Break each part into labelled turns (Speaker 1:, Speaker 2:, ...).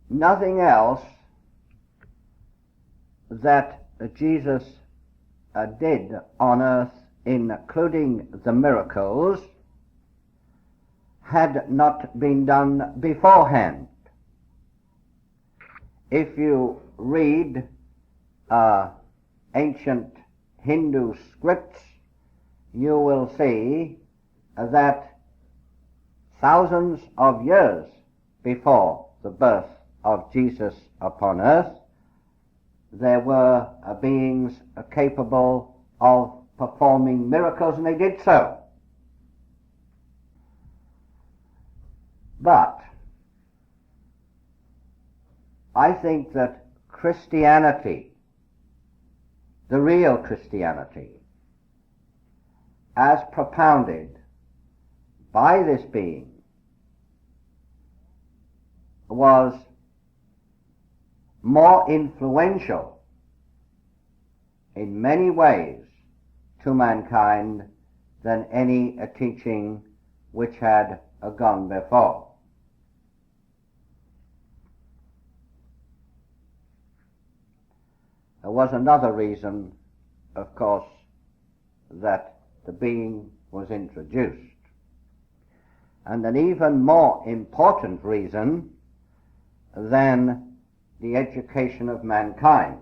Speaker 1: nothing else that Jesus did on earth, including the miracles, had not been done beforehand. If you read ancient Hindu scripts, you will see that thousands of years before the birth of Jesus upon earth, there were beings capable of performing miracles, and they did so. But I think that Christianity, the real Christianity, as propounded by this being, was more influential in many ways to mankind than any teaching which had gone before. There was another reason, of course, that the being was introduced, and an even more important reason than the education of mankind.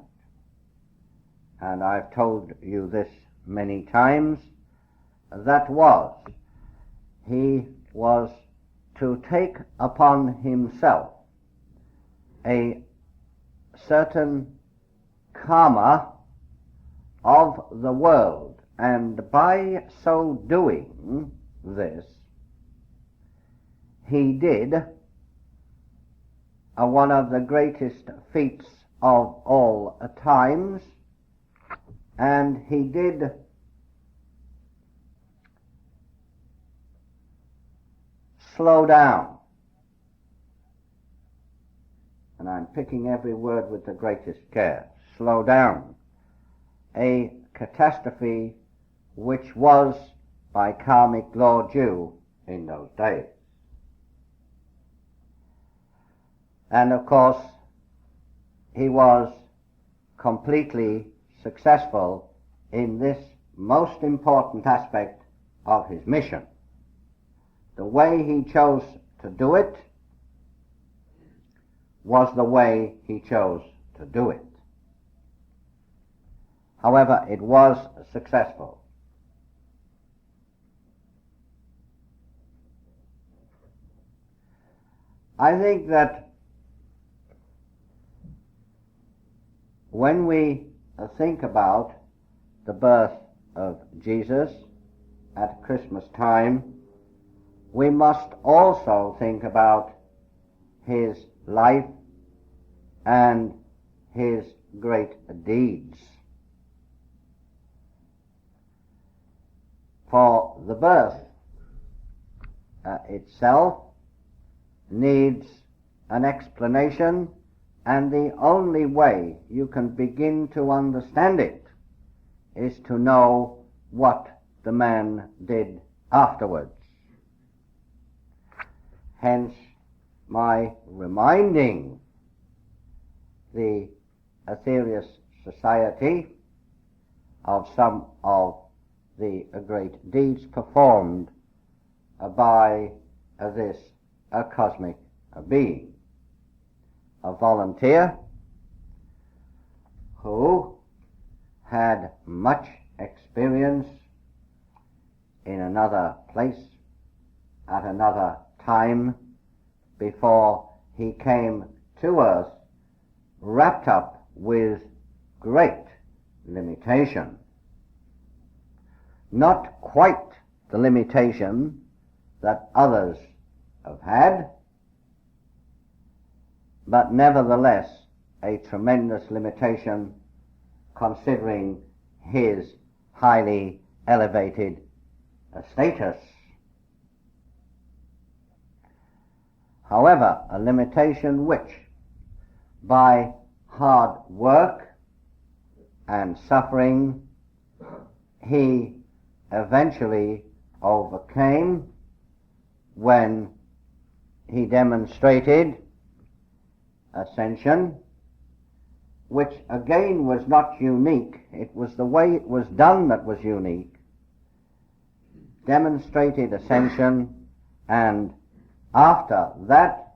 Speaker 1: And I've told you this many times. That was, he was to take upon himself a certain karma of the world, and by so doing this, he did one of the greatest feats of all times, and he did slow down, and I'm picking every word with the greatest care, slow down a catastrophe which was by karmic law due in those days. And of course, he was completely successful in this most important aspect of his mission. The way he chose to do it was the way he chose to do it. However, it was successful. I think that when we think about the birth of Jesus at Christmas time, we must also think about his life and his great deeds. For the birth itself needs an explanation, and the only way you can begin to understand it is to know what the man did afterwards. Hence my reminding the Aetherius Society of some of the great deeds performed by this cosmic being. A volunteer who had much experience in another place at another time before he came to earth, wrapped up with great limitation. Not quite the limitation that others have had, but nevertheless a tremendous limitation considering his highly elevated status. However, a limitation which, by hard work and suffering, he eventually overcame when he demonstrated Ascension, which again was not unique, it was the way it was done that was unique, demonstrated Ascension, and after that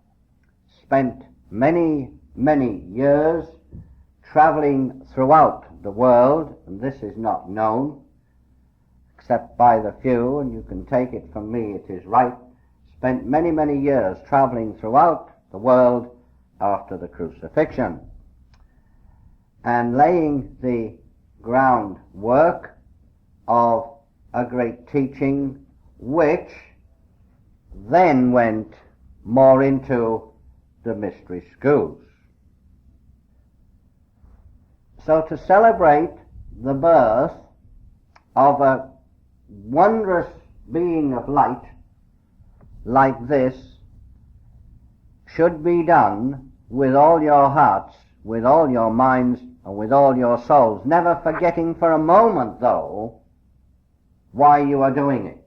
Speaker 1: spent many, many years traveling throughout the world, and this is not known except by the few, and you can take it from me, it is right, spent many, many years traveling throughout the world after the crucifixion, and laying the groundwork of a great teaching which then went more into the mystery schools. So to celebrate the birth of a wondrous being of light like this should be done with all your hearts, with all your minds, and with all your souls, never forgetting for a moment, though, why you are doing it.